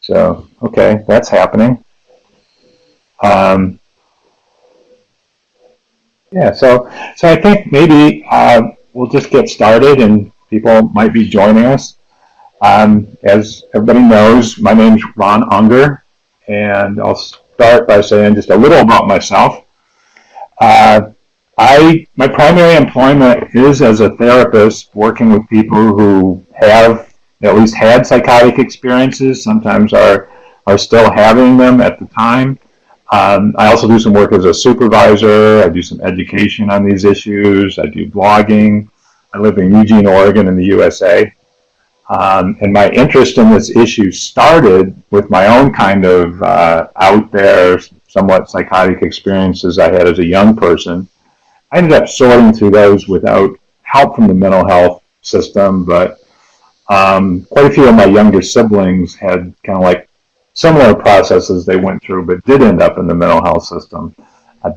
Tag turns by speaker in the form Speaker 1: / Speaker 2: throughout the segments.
Speaker 1: So, okay, that's happening. Um, yeah, so I think maybe we'll just get started and people might be joining us. As everybody knows, my name's Ron Unger, and I'll start by saying just a little about myself. Uh, my primary employment is as a therapist working with people who have at least had psychotic experiences, sometimes are still having them at the time. I also do some work as a supervisor. I do some education on these issues. I do blogging. I live in Eugene, Oregon in the USA. And my interest in this issue started with my own kind of out there, somewhat psychotic experiences I had as a young person. I ended up sorting through those without help from the mental health system, but quite a few of my younger siblings had kind of like similar processes they went through, but did end up in the mental health system,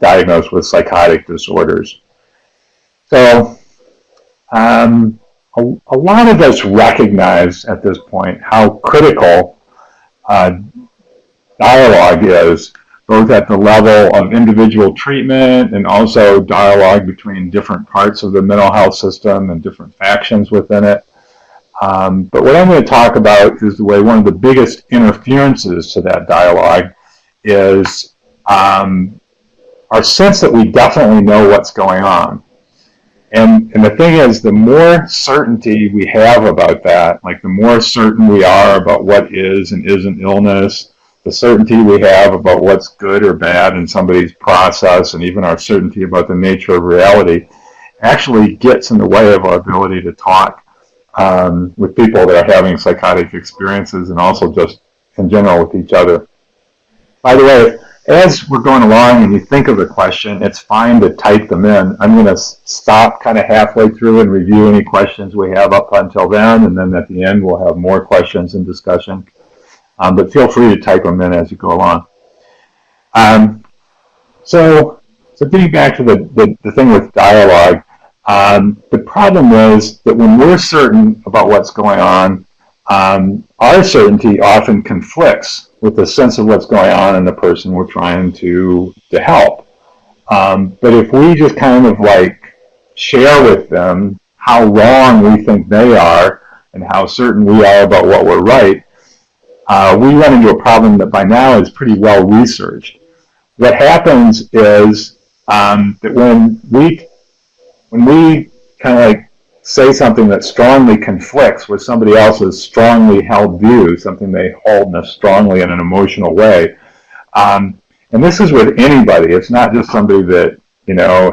Speaker 1: diagnosed with psychotic disorders. So a lot of us recognize at this point how critical dialogue is, both at the level of individual treatment and also dialogue between different parts of the mental health system and different factions within it. But what I'm going to talk about is the way one of the biggest interferences to that dialogue is our sense that we definitely know what's going on. And the thing is, the more certainty we have about that, like the more certain we are about what is and isn't illness, the certainty we have about what's good or bad in somebody's process, and even our certainty about the nature of reality, actually gets in the way of our ability to talk with people that are having psychotic experiences, and also just in general with each other. By the way, as we're going along and you think of a question, it's fine to type them in. I'm going to stop kind of halfway through and review any questions we have up until then, and then at the end we'll have more questions and discussion. But feel free to type them in as you go along. So getting back to the thing with dialogue, the problem is that when we're certain about what's going on, our certainty often conflicts with the sense of what's going on in the person we're trying to help. But if we just kind of like share with them how wrong we think they are and how certain we are about what we're right, we run into a problem that by now is pretty well researched. What happens is that when we kind of like say something that strongly conflicts with somebody else's strongly held view, something they hold strongly in an emotional way, and this is with anybody. It's not just somebody that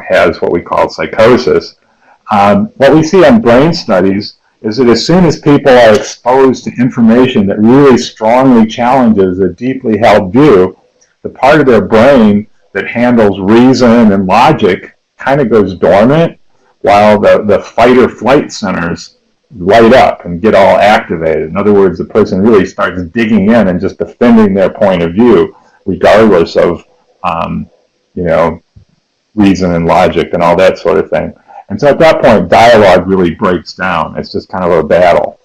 Speaker 1: has what we call psychosis. What we see on brain studies is that as soon as people are exposed to information that really strongly challenges a deeply held view, the part of their brain that handles reason and logic kind of goes dormant, while the fight or flight centers light up and get all activated. In other words, the person really starts digging in and just defending their point of view, regardless of reason and logic and all that sort of thing. And so at that point, dialogue really breaks down. It's just kind of a battle.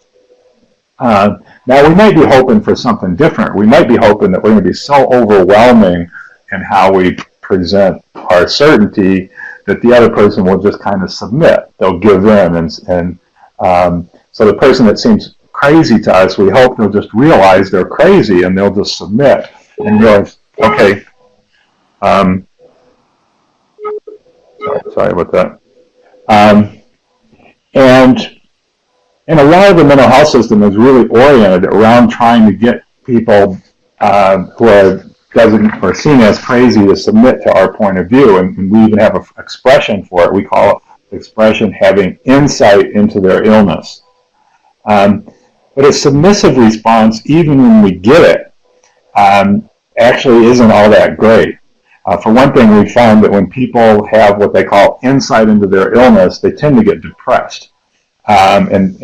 Speaker 1: Now, we might be hoping for something different. We might be hoping that we're going to be so overwhelming in how we present our certainty that the other person will just kind of submit. They'll give in. And so the person that seems crazy to us, we hope they'll just realize they're crazy and they'll just submit and realize, okay, sorry about that. And a lot of the mental health system is really oriented around trying to get people who are or seen as crazy to submit to our point of view, and we even have an expression for it. We call it the expression having insight into their illness. But a submissive response, even when we get it, actually isn't all that great. For one thing, we found that when people have what they call insight into their illness, they tend to get depressed. And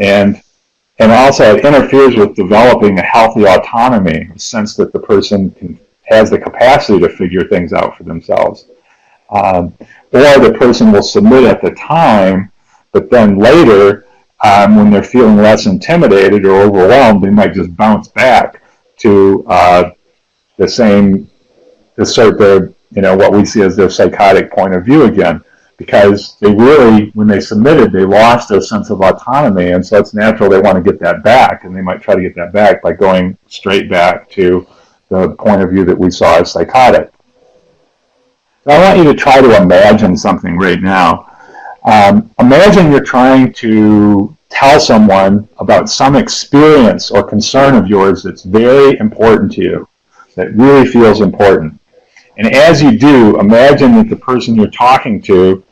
Speaker 1: also it interferes with developing a healthy autonomy, a sense that the person has the capacity to figure things out for themselves. Or the person will submit at the time, but then later, when they're feeling less intimidated or overwhelmed, they might just bounce back to the same, to assert their, what we see as their psychotic point of view again, because they really, when they submitted, they lost their sense of autonomy, and so it's natural they want to get that back, and they might try to get that back by going straight back to the point of view that we saw as psychotic. So I want you to try to imagine something right now. Imagine you're trying to tell someone about some experience or concern of yours that's very important to you, that really feels important. And as you do, imagine that the person you're talking to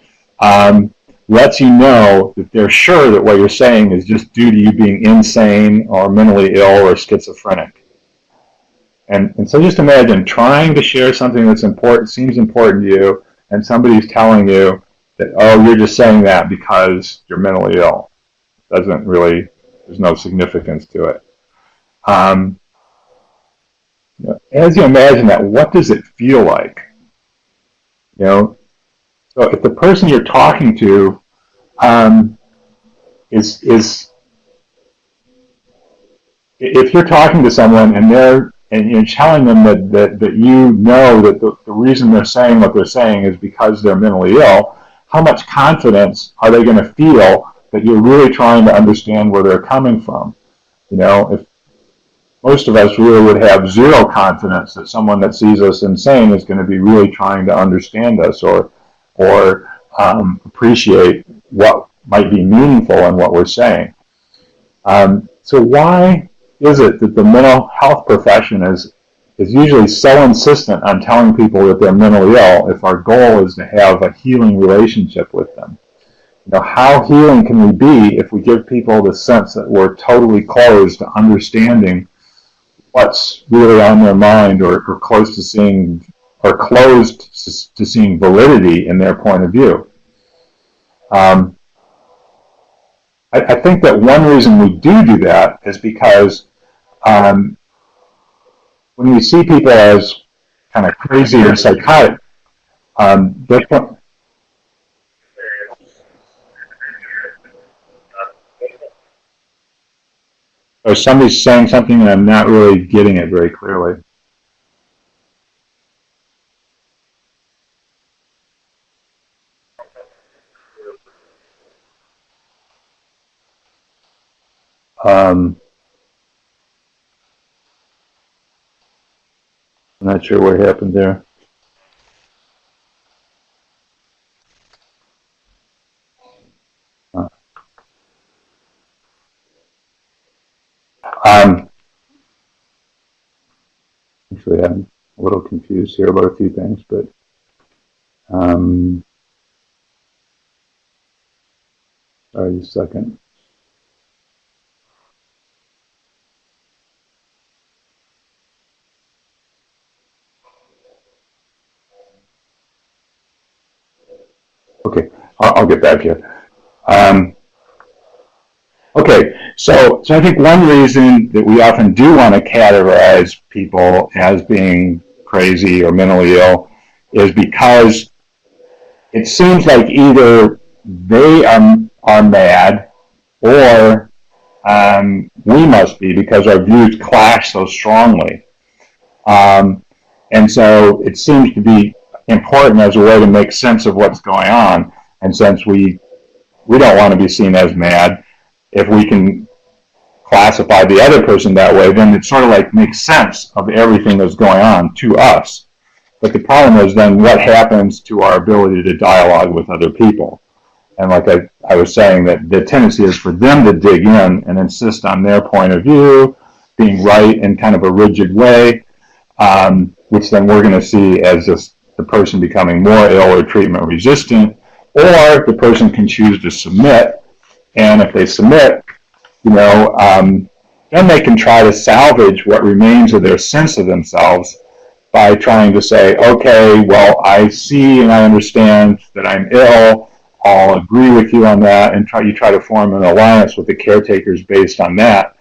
Speaker 1: lets you know that they're sure that what you're saying is just due to you being insane or mentally ill or schizophrenic. And so just imagine trying to share something that's important, seems important to you, and somebody's telling you that, oh, you're just saying that because you're mentally ill. Doesn't really, there's no significance to it. As you imagine that, what does it feel like? So if the person you're talking to is if you're talking to someone and you're telling them that you know that the reason they're saying what they're saying is because they're mentally ill, how much confidence are they going to feel that you're really trying to understand where they're coming from? If most of us really would have zero confidence that someone that sees us insane is going to be really trying to understand us or appreciate what might be meaningful in what we're saying. So why is it that the mental health profession is usually so insistent on telling people that they're mentally ill if our goal is to have a healing relationship with them? How healing can we be if we give people the sense that we're totally closed to understanding what's really on their mind or close to seeing, or closed to seeing validity in their point of view? I think that one reason we do that is because when we see people as kind of crazy or psychotic, or somebody's saying something and I'm not really getting it very clearly. I'm not sure what happened there. Actually, I'm a little confused here about a few things, but sorry, just a second. Okay, I'll get back here. Okay, so I think one reason that we often do want to categorize people as being crazy or mentally ill is because it seems like either they are mad or we must be, because our views clash so strongly. And so it seems to be important as a way to make sense of what's going on. And since we don't want to be seen as mad, if we can classify the other person that way, then it sort of like makes sense of everything that's going on to us. But the problem is then what happens to our ability to dialogue with other people. And like I was saying, that the tendency is for them to dig in and insist on their point of view, being right in kind of a rigid way, which then we're going to see as just the person becoming more ill or treatment resistant, or the person can choose to submit. And if they submit, then they can try to salvage what remains of their sense of themselves by trying to say, okay, well, I see and I understand that I'm ill. I'll agree with you on that, and you try to form an alliance with the caretakers based on that.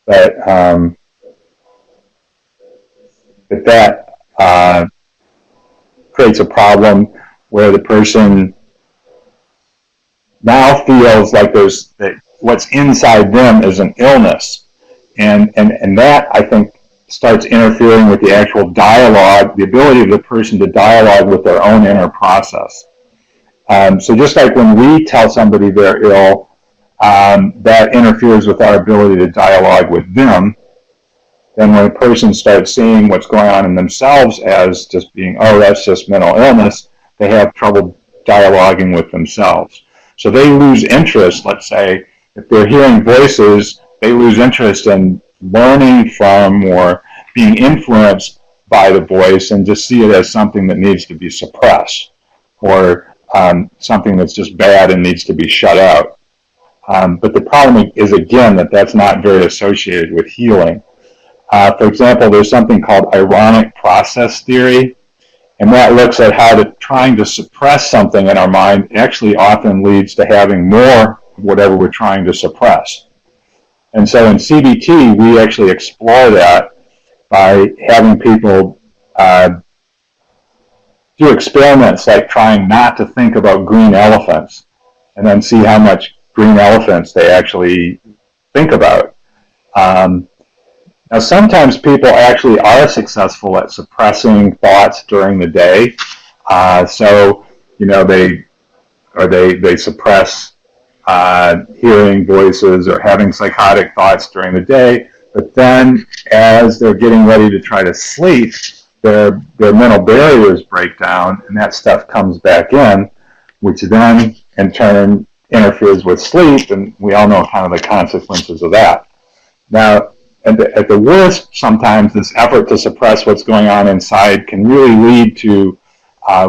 Speaker 1: But that creates a problem where the person now feels like that what's inside them is an illness, And that, I think, starts interfering with the actual dialogue, the ability of the person to dialogue with their own inner process. So just like when we tell somebody they're ill, that interferes with our ability to dialogue with them. Then when a person starts seeing what's going on in themselves as just being, oh, that's just mental illness, they have trouble dialoguing with themselves. So they lose interest, let's say, if they're hearing voices, they lose interest in learning from or being influenced by the voice and just see it as something that needs to be suppressed or something that's just bad and needs to be shut out. But the problem is, again, that that's not very associated with healing. For example, there's something called ironic process theory, and that looks at how trying to suppress something in our mind actually often leads to having more of whatever we're trying to suppress. And so in CBT, we actually explore that by having people do experiments like trying not to think about green elephants and then see how much green elephants they actually think about. Now, sometimes people actually are successful at suppressing thoughts during the day. So, you know, they suppress hearing voices or having psychotic thoughts during the day. But then, as they're getting ready to try to sleep, their mental barriers break down, and that stuff comes back in, which then, in turn, interferes with sleep, and we all know kind of the consequences of that. Now, at the worst, sometimes this effort to suppress what's going on inside can really lead to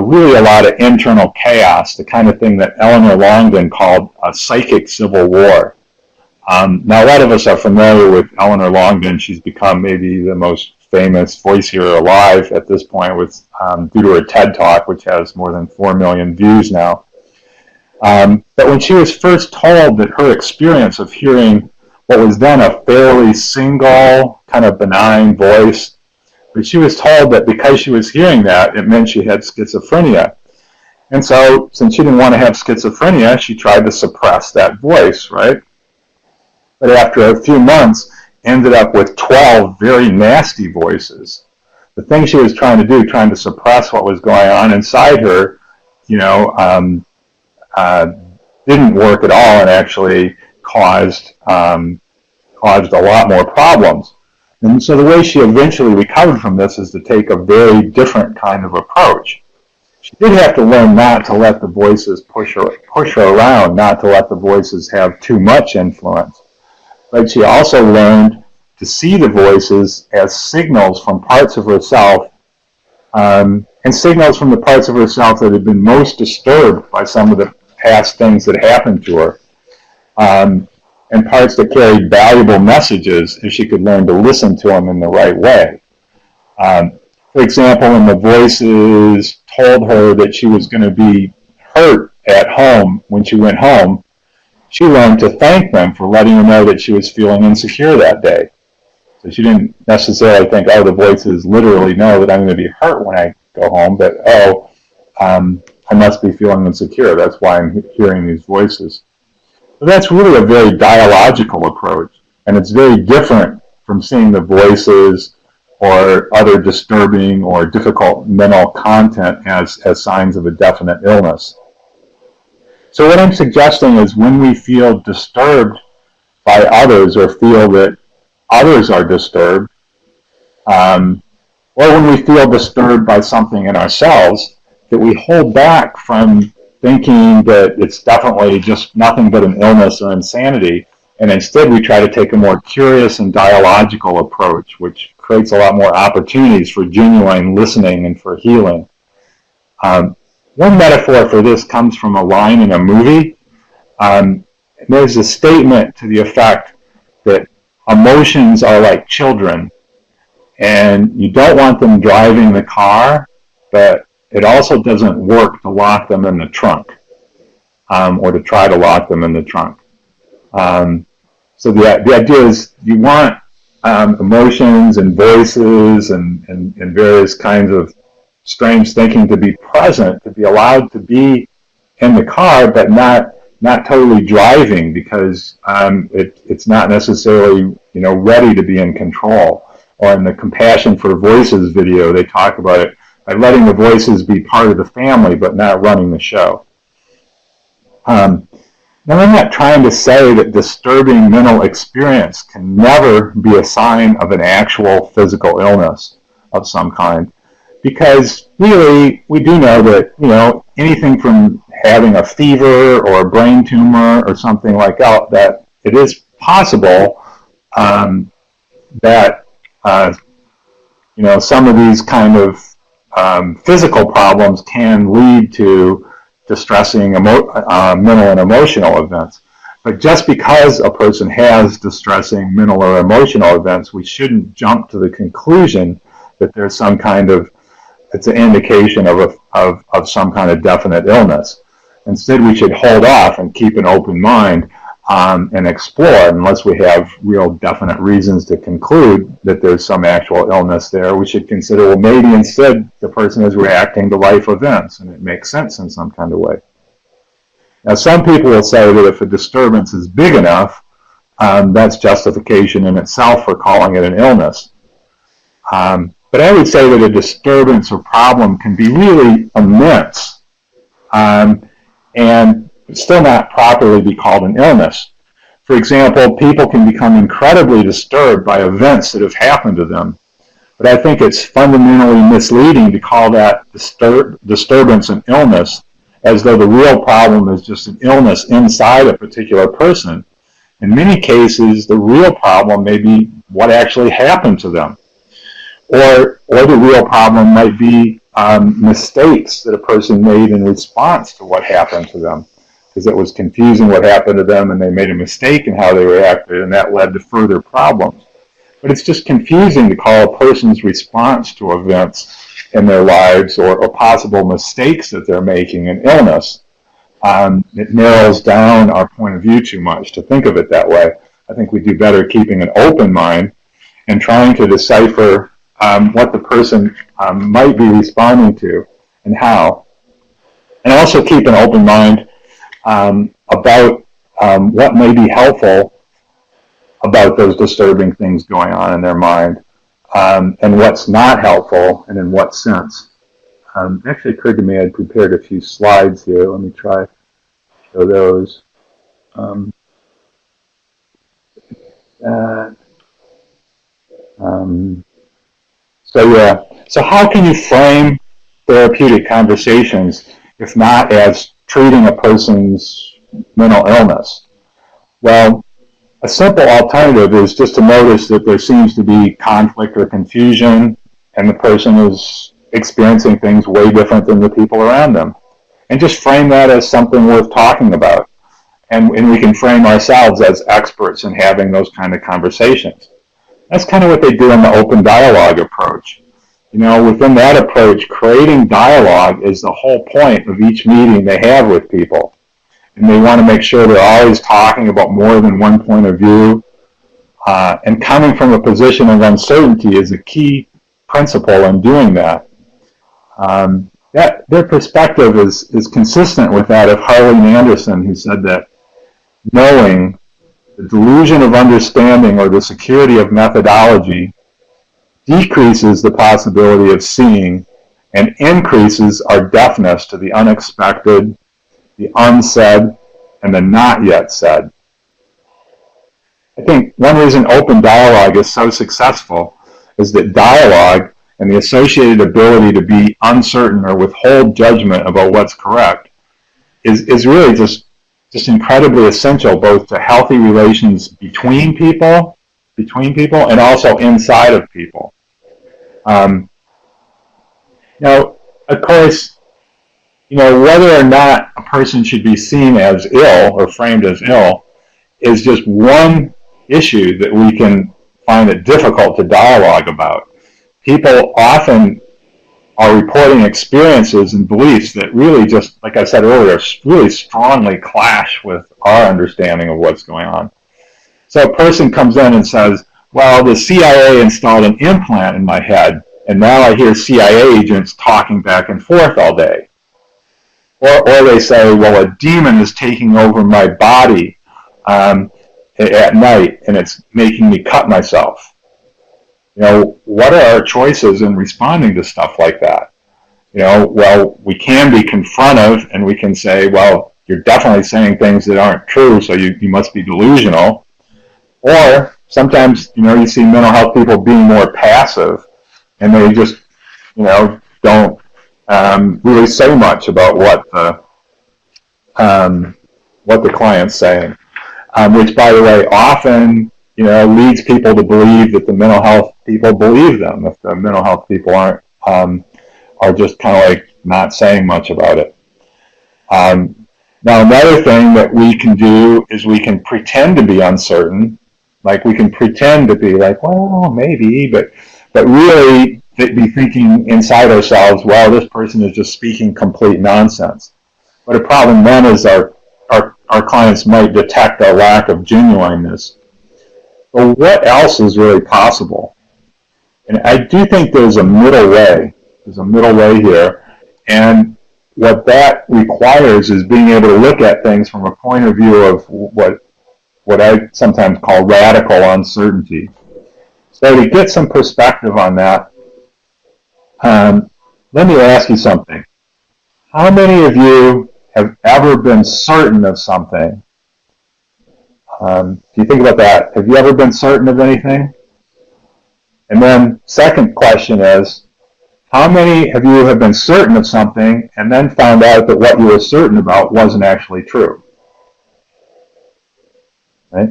Speaker 1: really a lot of internal chaos, the kind of thing that Eleanor Longden called a psychic civil war. Now, a lot of us are familiar with Eleanor Longden. She's become maybe the most famous voice healer alive at this point, with due to her TED Talk, which has more than 4 million views now. But when she was first told that her experience of hearing what was then a fairly single, kind of benign voice, but she was told that because she was hearing that, it meant she had schizophrenia. And so, since she didn't want to have schizophrenia, she tried to suppress that voice, right? But after a few months, ended up with 12 very nasty voices. The thing she was trying to do, trying to suppress what was going on inside her, you know, didn't work at all and actually caused a lot more problems. And so the way she eventually recovered from this is to take a very different kind of approach. She did have to learn not to let the voices push her around, not to let the voices have too much influence. But she also learned to see the voices as signals from parts of herself, and signals from the parts of herself that had been most disturbed by some of the past things that happened to her, and parts that carried valuable messages if she could learn to listen to them in the right way. For example, when the voices told her that she was going to be hurt at home when she went home, she learned to thank them for letting her know that she was feeling insecure that day. So she didn't necessarily think, oh, the voices literally know that I'm going to be hurt when I go home, but, oh, I must be feeling insecure. That's why I'm hearing these voices. So that's really a very dialogical approach, and it's very different from seeing the voices or other disturbing or difficult mental content as signs of a definite illness. So what I'm suggesting is when we feel disturbed by others or feel that others are disturbed, or when we feel disturbed by something in ourselves, that we hold back from thinking that it's definitely just nothing but an illness or insanity, and instead we try to take a more curious and dialogical approach, which creates a lot more opportunities for genuine listening and for healing. One metaphor for this comes from a line in a movie. There's a statement to the effect that emotions are like children, and you don't want them driving the car, but it also doesn't work to lock them in the trunk, or to try to lock them in the trunk. So the idea is you want emotions and voices and various kinds of strange thinking to be present, to be allowed to be in the car, but not not totally driving because it's not necessarily ready to be in control. Or in the Compassion for Voices video, they talk about it by letting the voices be part of the family but not running the show. Now, I'm not trying to say that disturbing mental experience can never be a sign of an actual physical illness of some kind, because really we do know that anything from having a fever or a brain tumor or something like that it is possible that some of these kind of physical problems can lead to distressing mental and emotional events. But just because a person has distressing mental or emotional events, we shouldn't jump to the conclusion that there's some kind of, it's an indication of some kind of definite illness. Instead, we should hold off and keep an open mind and explore, unless we have real definite reasons to conclude that there's some actual illness there. We should consider, well, maybe instead the person is reacting to life events and it makes sense in some kind of way. Now, some people will say that if a disturbance is big enough, that's justification in itself for calling it an illness. But I would say that a disturbance or problem can be really immense and still not properly be called an illness. For example, people can become incredibly disturbed by events that have happened to them. But I think it's fundamentally misleading to call that disturbance an illness, as though the real problem is just an illness inside a particular person. In many cases, the real problem may be what actually happened to them. Or the real problem might be mistakes that a person made in response to what happened to them, because it was confusing what happened to them and they made a mistake in how they reacted, and that led to further problems. But it's just confusing to call a person's response to events in their lives or possible mistakes that they're making an illness. It narrows down our point of view too much to think of it that way. I think we do better keeping an open mind and trying to decipher what the person might be responding to and how. And also keep an open mind about what may be helpful about those disturbing things going on in their mind, and what's not helpful and in what sense. It actually occurred to me I'd prepared a few slides here. Let me try to show those. So how can you frame therapeutic conversations if not as treating a person's mental illness? Well, a simple alternative is just to notice that there seems to be conflict or confusion and the person is experiencing things way different than the people around them. And just frame that as something worth talking about. And we can frame ourselves as experts in having those kind of conversations. That's kind of what they do in the open dialogue approach. Within that approach, creating dialogue is the whole point of each meeting they have with people. And they want to make sure they're always talking about more than one point of view. And coming from a position of uncertainty is a key principle in doing that. Their perspective is consistent with that of Harlan Anderson, who said that knowing, the delusion of understanding, or the security of methodology decreases the possibility of seeing and increases our deafness to the unexpected, the unsaid, and the not yet said. I think one reason open dialogue is so successful is that dialogue and the associated ability to be uncertain or withhold judgment about what's correct is really just incredibly essential, both to healthy relations between people, and also inside of people. Now, of course, whether or not a person should be seen as ill or framed as ill is just one issue that we can find it difficult to dialogue about. People often are reporting experiences and beliefs that really just, like I said earlier, really strongly clash with our understanding of what's going on. So a person comes in and says, well, the CIA installed an implant in my head, and now I hear CIA agents talking back and forth all day. or they say, well, a demon is taking over my body at night and it's making me cut myself. What are our choices in responding to stuff like that? Well, we can be confrontive and we can say, well, you're definitely saying things that aren't true, so you must be delusional. Or sometimes, you see mental health people being more passive and they just, don't really say much about what the client's saying, which, by the way, often, leads people to believe that the mental health people believe them if the mental health people are just kind of like not saying much about it. Now, another thing that we can do is we can pretend to be uncertain. Like we can pretend to be like, well, maybe, but really be thinking inside ourselves, well, this person is just speaking complete nonsense. But a problem then is our clients might detect a lack of genuineness. But what else is really possible? And I do think there's a middle way. There's a middle way here. And what that requires is being able to look at things from a point of view of what I sometimes call radical uncertainty. So to get some perspective on that, let me ask you something. How many of you have ever been certain of something? If you think about that, have you ever been certain of anything? And then second question is, how many of you have been certain of something and then found out that what you were certain about wasn't actually true? Right?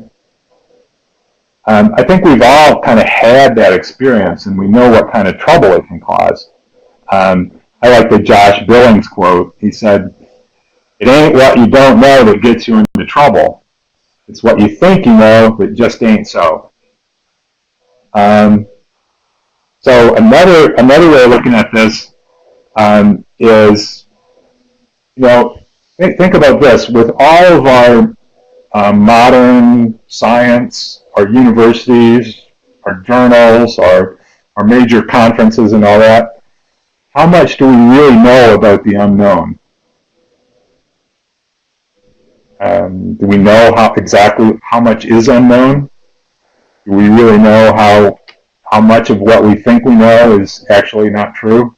Speaker 1: I think we've all kind of had that experience and we know what kind of trouble it can cause. I like the Josh Billings quote. He said, "It ain't what you don't know that gets you into trouble. It's what you think you know that just ain't so." So another way of looking at this is, think about this. With all of our modern science, our universities, our journals, our major conferences and all that, how much do we really know about the unknown? Do we know exactly how much is unknown? Do we really know how much of what we think we know is actually not true?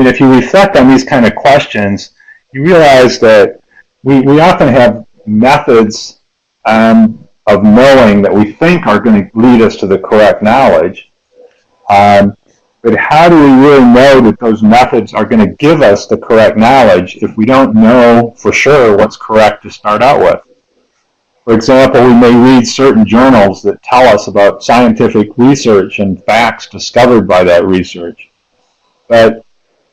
Speaker 1: If you reflect on these kind of questions, you realize that we often have methods of knowing that we think are going to lead us to the correct knowledge. But how do we really know that those methods are going to give us the correct knowledge if we don't know for sure what's correct to start out with? For example, we may read certain journals that tell us about scientific research and facts discovered by that research. But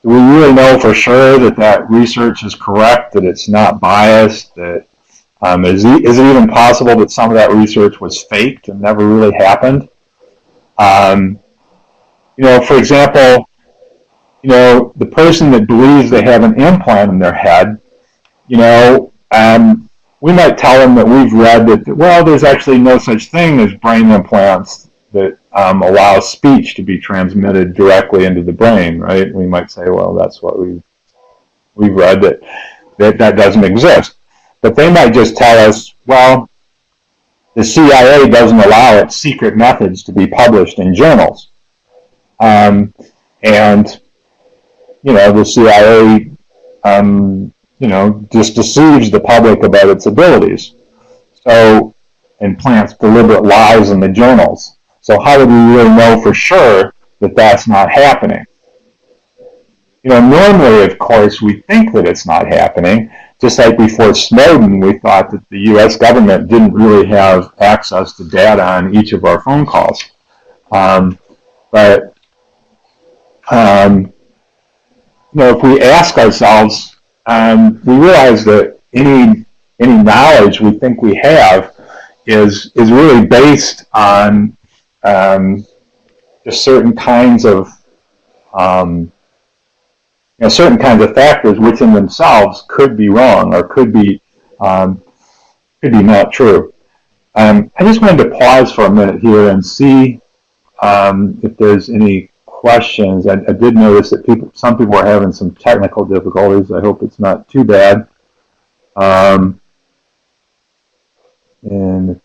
Speaker 1: do we really know for sure that that research is correct, that it's not biased, that is it even possible that some of that research was faked and never really happened? For example, the person that believes they have an implant in their head, we might tell them that we've read that, well, there's actually no such thing as brain implants that allow speech to be transmitted directly into the brain, right? We might say, well, that's what we've read, that doesn't exist. But they might just tell us, well, the CIA doesn't allow its secret methods to be published in journals. And the CIA, just deceives the public about its abilities. So, and plants deliberate lies in the journals. So how would we really know for sure that that's not happening? Normally, of course, we think that it's not happening. Just like before Snowden, we thought that the U.S. government didn't really have access to data on each of our phone calls. But if we ask ourselves, we realize that any knowledge we think we have is really based on just certain kinds of factors which in themselves could be wrong or could be not true. I just wanted to pause for a minute here and see if there's any questions. I did notice that some people are having some technical difficulties. I hope it's not too bad. And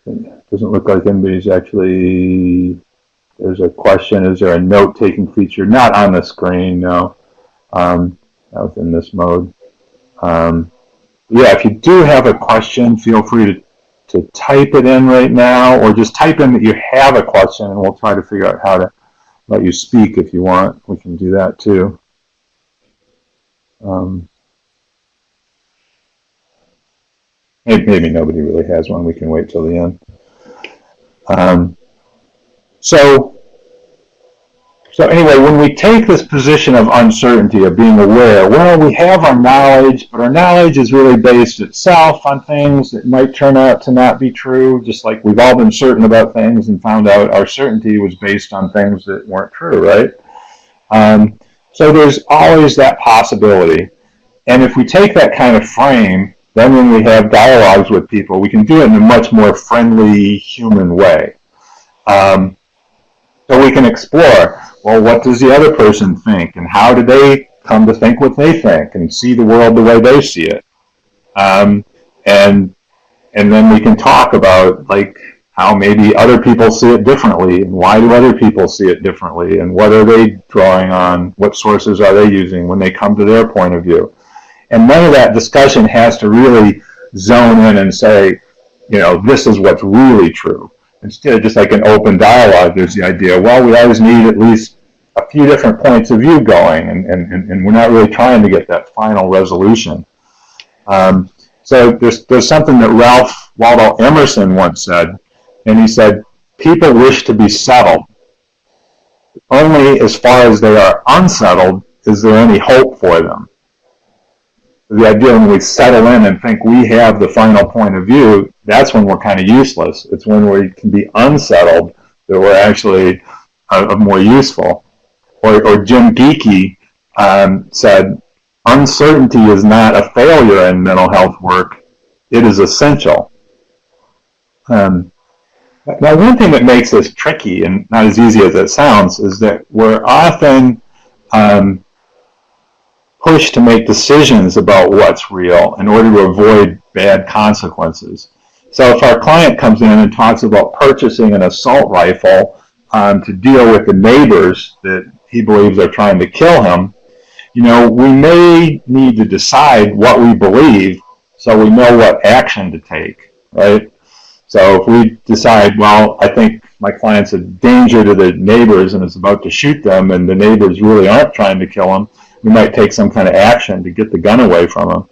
Speaker 1: it doesn't look like anybody's actually. There's a question: is there a note-taking feature? Not on the screen, no. Not within this mode. Yeah, if you do have a question, feel free to type it in right now, or just type in that you have a question, and we'll try to figure out how to let you speak if you want. We can do that too. Maybe nobody really has one. We can wait till the end. So anyway, when we take this position of uncertainty, of being aware, well, we have our knowledge, but our knowledge is really based itself on things that might turn out to not be true, just like we've all been certain about things and found out our certainty was based on things that weren't true, right? So there's always that possibility. And if we take that kind of frame, then when we have dialogues with people, we can do it in a much more friendly, human way. So we can explore, well, what does the other person think, and how do they come to think what they think and see the world the way they see it? And then we can talk about, like, how maybe other people see it differently, and why do other people see it differently, and what are they drawing on, what sources are they using when they come to their point of view. And none of that discussion has to really zone in and say, you know, this is what's really true. Instead, just like an open dialogue, there's the idea, well, we always need at least a few different points of view going, and we're not really trying to get that final resolution. So there's something that Ralph Waldo Emerson once said, and he said, people wish to be settled. Only as far as they are unsettled is there any hope for them. The idea when we settle in and think we have the final point of view, that's when we're kind of useless. It's when we can be unsettled that we're actually more useful. Or Jim Geeky said, uncertainty is not a failure in mental health work, it is essential. Now, one thing that makes this tricky and not as easy as it sounds is that we're often pushed to make decisions about what's real in order to avoid bad consequences. So if our client comes in and talks about purchasing an assault rifle to deal with the neighbors that he believes are trying to kill him, you know, we may need to decide what we believe so we know what action to take, right? So if we decide, well, I think my client's a danger to the neighbors and is about to shoot them, and the neighbors really aren't trying to kill him, we might take some kind of action to get the gun away from him.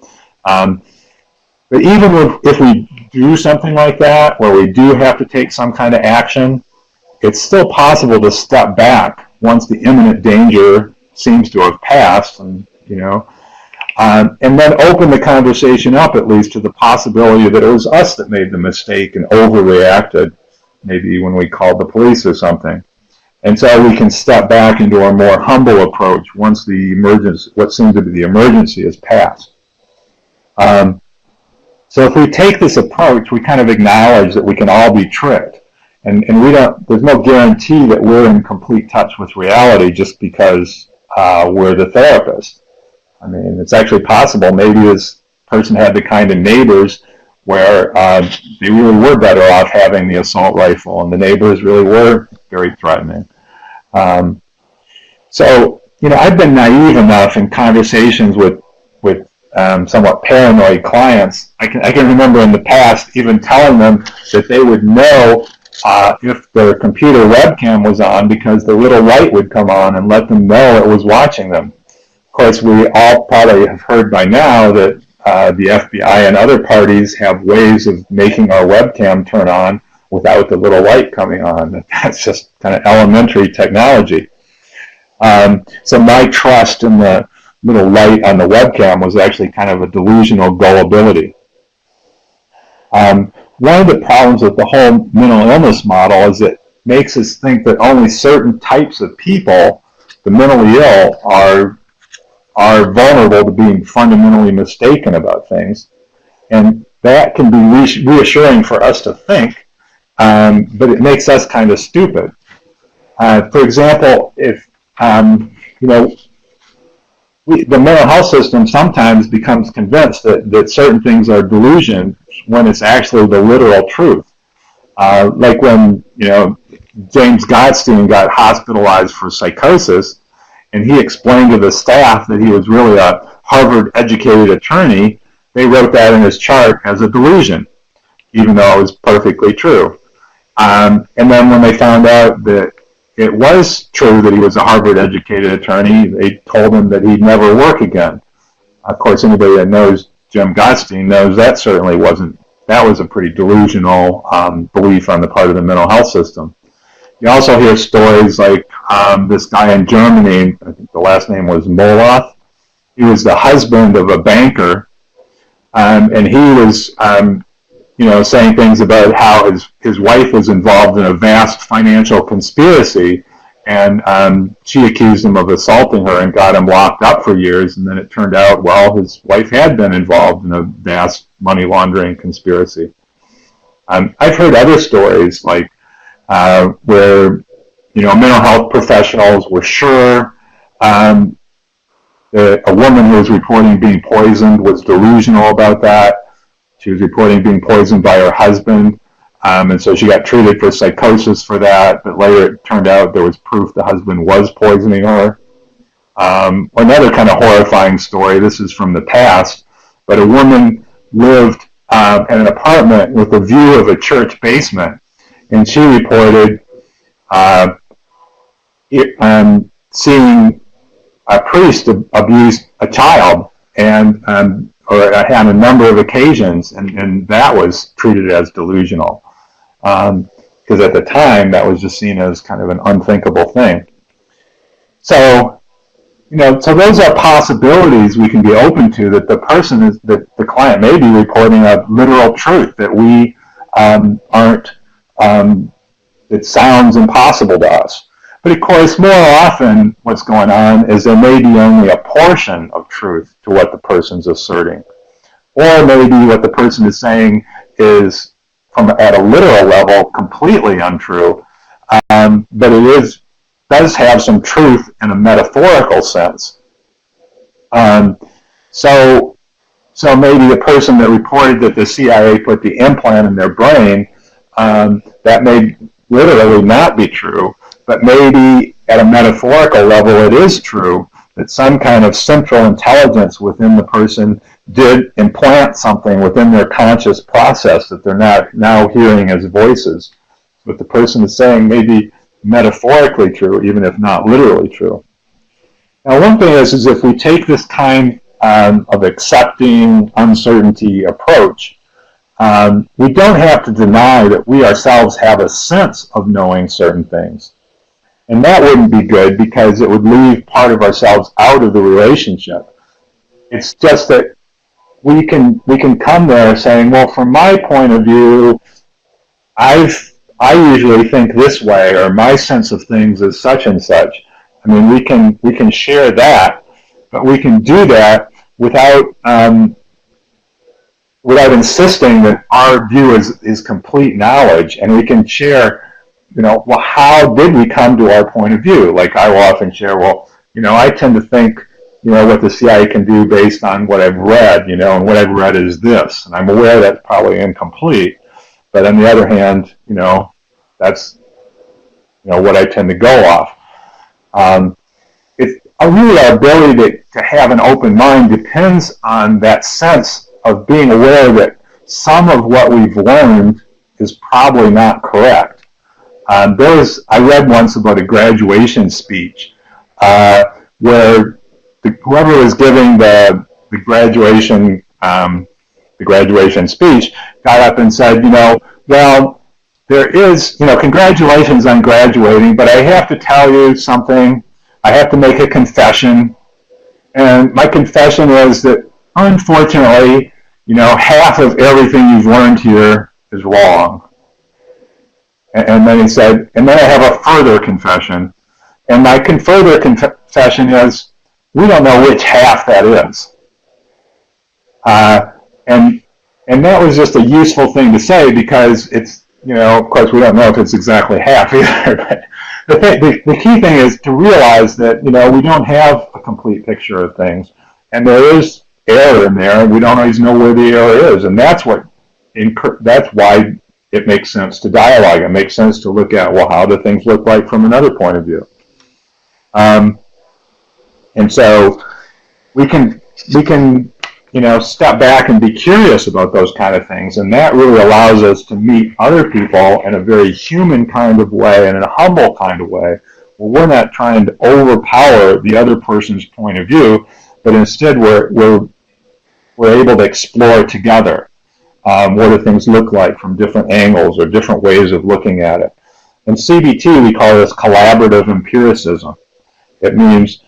Speaker 1: But even if we do something like that, where we do have to take some kind of action, it's still possible to step back once the imminent danger seems to have passed, and then open the conversation up at least to the possibility that it was us that made the mistake and overreacted, maybe when we called the police or something. And so we can step back into a more humble approach once the emergency, what seems to be the emergency, is passed. So if we take this approach, we kind of acknowledge that we can all be tricked. And there's no guarantee that we're in complete touch with reality just because we're the therapist. I mean, it's actually possible maybe this person had the kind of neighbors where they really were better off having the assault rifle, and the neighbors really were very threatening. So, I've been naive enough in conversations with somewhat paranoid clients. I can remember in the past even telling them that they would know if their computer webcam was on because the little light would come on and let them know it was watching them. Of course, we all probably have heard by now that the FBI and other parties have ways of making our webcam turn on without the little light coming on. That's just kind of elementary technology. So my trust in the little light on the webcam was actually kind of a delusional gullibility. One of the problems with the whole mental illness model is it makes us think that only certain types of people, the mentally ill, are vulnerable to being fundamentally mistaken about things. And that can be reassuring for us to think, but it makes us kind of stupid. For example, if you know, the mental health system sometimes becomes convinced that certain things are delusion when it's actually the literal truth. Like when James Gottstein got hospitalized for psychosis, and he explained to the staff that he was really a Harvard-educated attorney. They wrote that in his chart as a delusion, even though it was perfectly true. And then when they found out that it was true that he was a Harvard-educated attorney, they told him that he'd never work again. Of course, anybody that knows Jim Gottstein knows that certainly wasn't. That was a pretty delusional belief on the part of the mental health system. You also hear stories like this guy in Germany, I think the last name was Moloth. He was the husband of a banker, and he was saying things about how his wife was involved in a vast financial conspiracy, and she accused him of assaulting her and got him locked up for years, and then it turned out, well, his wife had been involved in a vast money laundering conspiracy. I've heard other stories like where mental health professionals were sure a woman who was reporting being poisoned was delusional about that. She was reporting being poisoned by her husband, and so she got treated for psychosis for that, but later it turned out there was proof the husband was poisoning her. Another kind of horrifying story, this is from the past, but a woman lived in an apartment with a view of a church basement, and she reported seeing a priest abuse a child, and or on a number of occasions, and that was treated as delusional, because at the time that was just seen as kind of an unthinkable thing. So, so those are possibilities we can be open to, that the person is, that the client may be reporting a literal truth that we aren't. It sounds impossible to us. But of course, more often what's going on is there may be only a portion of truth to what the person's asserting. Or maybe what the person is saying is, at a literal level, completely untrue. But it does have some truth in a metaphorical sense. So maybe the person that reported that the CIA put the implant in their brain, that may literally not be true, but maybe at a metaphorical level it is true, that some kind of central intelligence within the person did implant something within their conscious process that they're not now hearing as voices. What the person is saying may be metaphorically true, even if not literally true. Now, one thing is if we take this kind of accepting uncertainty approach, we don't have to deny that we ourselves have a sense of knowing certain things. And that wouldn't be good, because it would leave part of ourselves out of the relationship. It's just that we can come there saying, well, from my point of view, I usually think this way, or my sense of things is such and such. I mean, we can share that, but we can do that without insisting that our view is complete knowledge, and we can share, well, how did we come to our point of view? Like I will often share, well, I tend to think, what the CIA can do based on what I've read, and what I've read is this, and I'm aware that's probably incomplete, but on the other hand, that's, what I tend to go off. Really our ability to have an open mind depends on that sense of being aware that some of what we've learned is probably not correct. I read once about a graduation speech where whoever was giving the graduation speech got up and said, well, there is, congratulations on graduating, but I have to tell you something. I have to make a confession, and my confession is that unfortunately, half of everything you've learned here is wrong. And then he said, and then I have a further confession. And my further confession is, we don't know which half that is. And that was just a useful thing to say, because it's, of course we don't know if it's exactly half either. the key thing is to realize that, we don't have a complete picture of things, and there is error in there, and we don't always know where the error is, and that's why it makes sense to dialogue. It makes sense to look at, well, how do things look like from another point of view, and so we can step back and be curious about those kind of things, and that really allows us to meet other people in a very human kind of way and in a humble kind of way. Well, we're not trying to overpower the other person's point of view, but instead we're able to explore together what do things look like from different angles or different ways of looking at it. In CBT, we call this collaborative empiricism. It means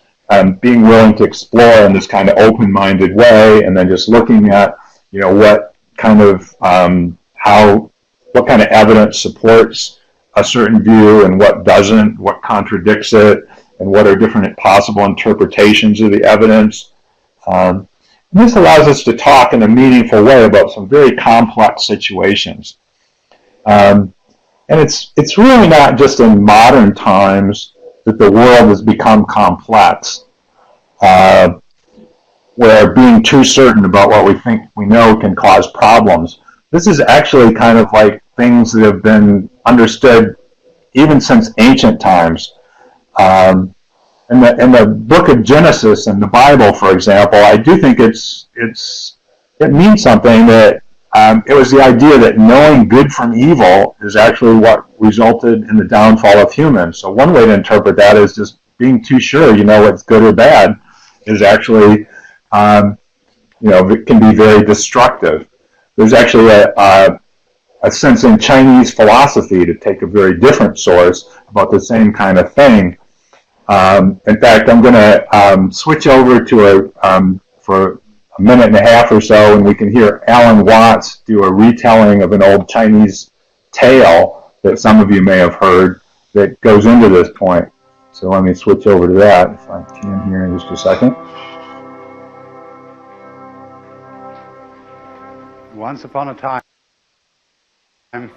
Speaker 1: being willing to explore in this kind of open-minded way, and then just looking at, what kind of evidence supports a certain view and what doesn't, what contradicts it, and what are different possible interpretations of the evidence. This allows us to talk in a meaningful way about some very complex situations. And it's really not just in modern times that the world has become complex, where being too certain about what we think we know can cause problems. This is actually kind of like things that have been understood even since ancient times. In the book of Genesis and the Bible, for example, I do think it means something that it was the idea that knowing good from evil is actually what resulted in the downfall of humans. So one way to interpret that is just being too sure what's good or bad is actually, it can be very destructive. There's actually a sense in Chinese philosophy, to take a very different source, about the same kind of thing. In fact, I'm going to switch over to for a minute and a half or so, and we can hear Alan Watts do a retelling of an old Chinese tale that some of you may have heard that goes into this point. So let me switch over to that, if I can, here in just a second.
Speaker 2: Once upon a time, there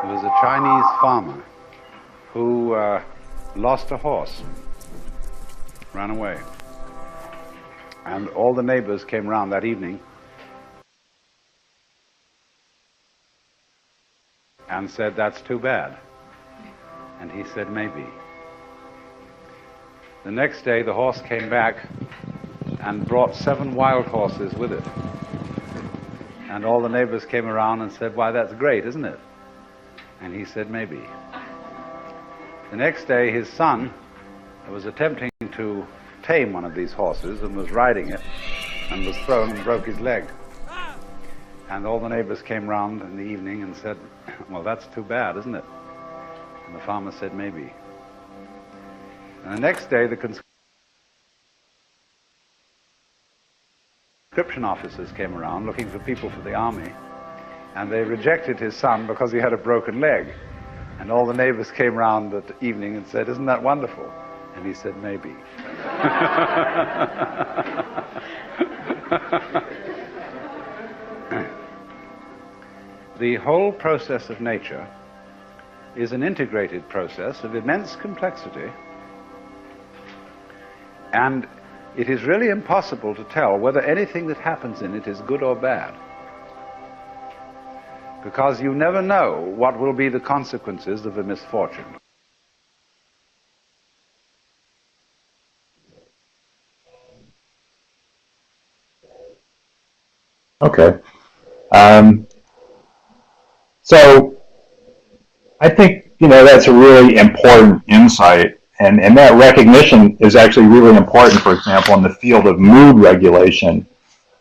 Speaker 2: was a Chinese farmer who lost a horse, ran away. And all the neighbors came around that evening and said, "That's too bad." And he said, "Maybe." The next day, the horse came back and brought 7 wild horses with it. And all the neighbors came around and said, "Why, that's great, isn't it?" And he said, "Maybe." The next day, his son was attempting to tame one of these horses and was riding it and was thrown and broke his leg. And all the neighbors came round in the evening and said, "Well, that's too bad, isn't it?" And the farmer said, "Maybe." And the next day, the conscription officers came around looking for people for the army, and they rejected his son because he had a broken leg. And all the neighbors came round that evening and said, "Isn't that wonderful?" And he said, "Maybe." The whole process of nature is an integrated process of immense complexity, and it is really impossible to tell whether anything that happens in it is good or bad, because you never know what will be the consequences of a misfortune.
Speaker 1: Okay. So I think, that's a really important insight. And that recognition is actually really important, for example, in the field of mood regulation.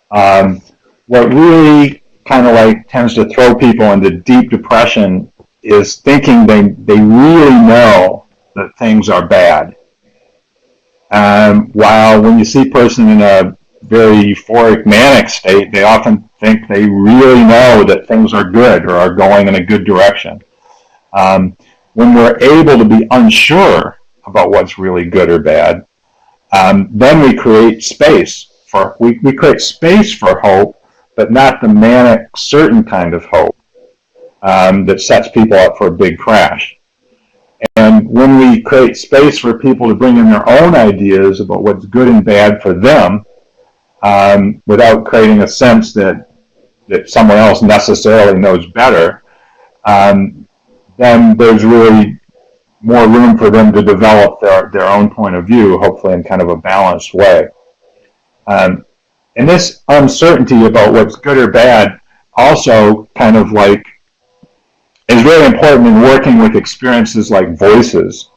Speaker 1: What really kind of like tends to throw people into deep depression is thinking they really know that things are bad. While when you see a person in a very euphoric manic state, they often think they really know that things are good or are going in a good direction. When we're able to be unsure about what's really good or bad, then we create space for we create space for hope, but not the manic certain kind of hope that sets people up for a big crash. And when we create space for people to bring in their own ideas about what's good and bad for them, without creating a sense that someone else necessarily knows better, then there's really more room for them to develop their own point of view, hopefully in kind of a balanced way. And this uncertainty about what's good or bad also kind of like is really important in working with experiences like voices.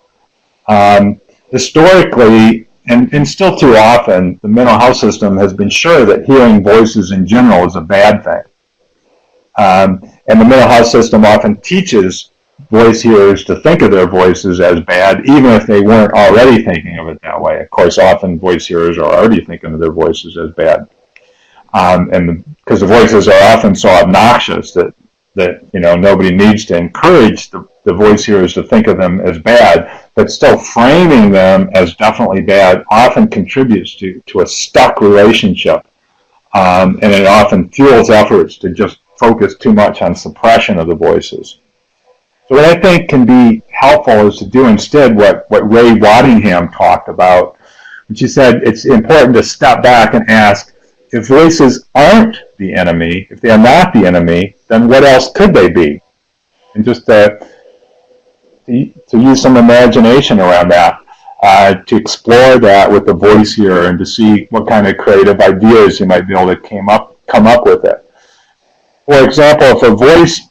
Speaker 1: Historically, and still too often, the mental health system has been sure that hearing voices in general is a bad thing. And the mental health system often teaches voice hearers to think of their voices as bad, even if they weren't already thinking of it that way. Of course, often voice hearers are already thinking of their voices as bad. And because the voices are often so obnoxious that nobody needs to encourage the voice hearers to think of them as bad, but still framing them as definitely bad often contributes to a stuck relationship. And it often fuels efforts to just focus too much on suppression of the voices. So what I think can be helpful is to do instead what Ray Waddingham talked about, which he said it's important to step back and ask, if voices aren't the enemy, if they are not the enemy, then what else could they be? And just to use some imagination around that, to explore that with the voice hearer and to see what kind of creative ideas you might be able to come up with it. For example, if a voice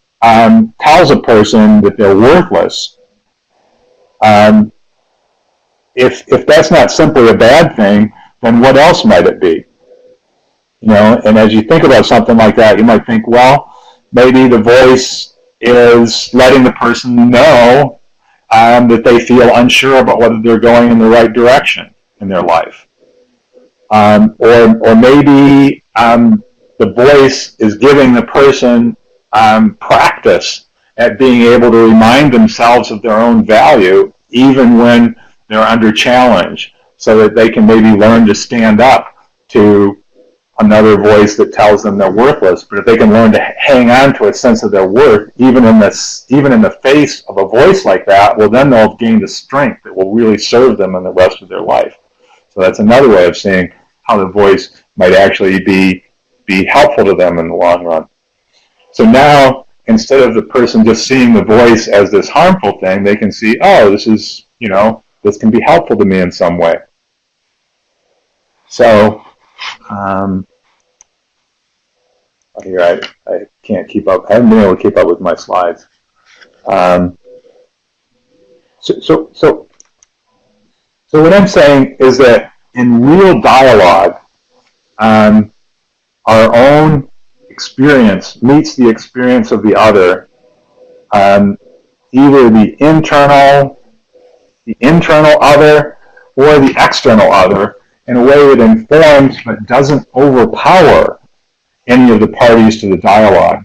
Speaker 1: tells a person that they're worthless, if that's not simply a bad thing, then what else might it be? And as you think about something like that, you might think, well, maybe the voice is letting the person know that they feel unsure about whether they're going in the right direction in their life. Or maybe the voice is giving the person practice at being able to remind themselves of their own value even when they're under challenge, so that they can maybe learn to stand up to another voice that tells them they're worthless. But if they can learn to hang on to a sense of their worth, even in the face of a voice like that, well, then they'll gain the strength that will really serve them in the rest of their life. So that's another way of seeing how the voice might actually be helpful to them in the long run. So now, instead of the person just seeing the voice as this harmful thing, they can see, oh, this is, this can be helpful to me in some way. So, here I can't keep up. I haven't been able to keep up with my slides. So what I'm saying is that in real dialogue, our own experience meets the experience of the other, either the internal other or the external other, in a way that informs but doesn't overpower any of the parties to the dialogue.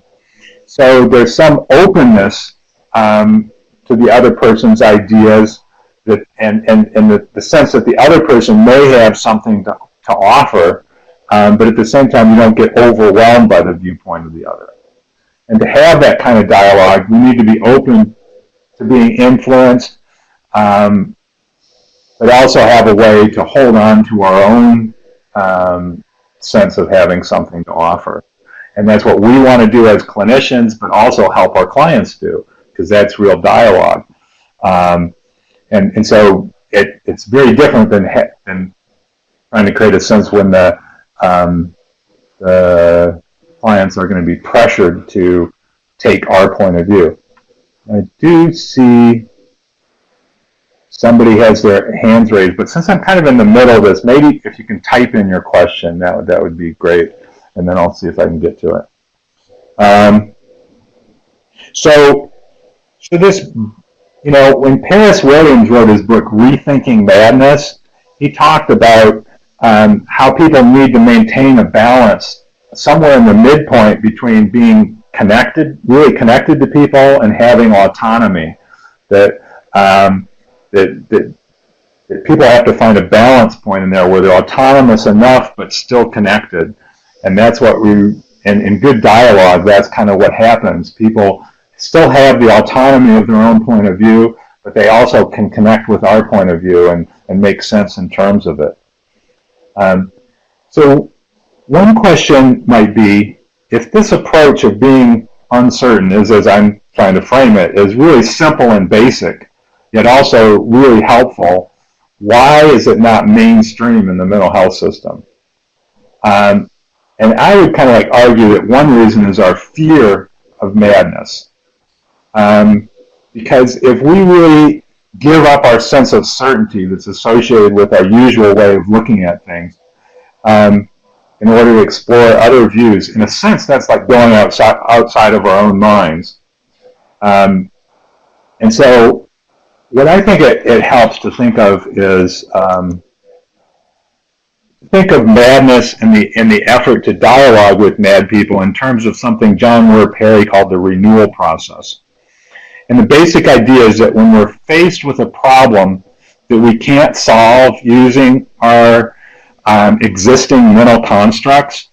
Speaker 1: So there's some openness to the other person's ideas, that, and the sense that the other person may have something to offer, but at the same time you don't get overwhelmed by the viewpoint of the other. And to have that kind of dialogue, we need to be open to being influenced, but also have a way to hold on to our own sense of having something to offer. And that's what we want to do as clinicians, but also help our clients do, because that's real dialogue. And so it's very different than trying to create a sense when the clients are going to be pressured to take our point of view. I do see somebody has their hands raised, but since I'm kind of in the middle of this, maybe if you can type in your question, that would be great, and then I'll see if I can get to it. So this, when Paris Williams wrote his book Rethinking Madness, he talked about how people need to maintain a balance somewhere in the midpoint between being really connected to people and having autonomy. That people have to find a balance point in there where they're autonomous enough but still connected. And that's what in good dialogue, that's kind of what happens. People still have the autonomy of their own point of view, but they also can connect with our point of view and make sense in terms of it. So one question might be, if this approach of being uncertain is, as I'm trying to frame it, is really simple and basic, yet also really helpful, why is it not mainstream in the mental health system? And I would kind of like argue that one reason is our fear of madness. Because if we really give up our sense of certainty that's associated with our usual way of looking at things, in order to explore other views, in a sense, that's like going outside of our own minds. And so what I think it helps to think of is think of madness in the effort to dialogue with mad people in terms of something John Moore Perry called the renewal process. And the basic idea is that when we're faced with a problem that we can't solve using our existing mental constructs,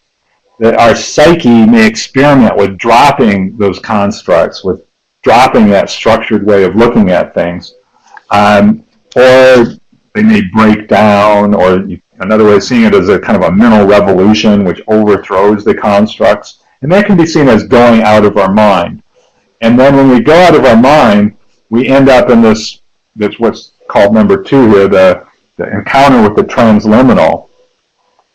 Speaker 1: that our psyche may experiment with dropping those constructs, with dropping that structured way of looking at things, or they may break down, or another way of seeing it is a kind of a mental revolution which overthrows the constructs, and that can be seen as going out of our mind. And then when we go out of our mind, we end up in this, that's what's called number 2 here, the encounter with the transliminal,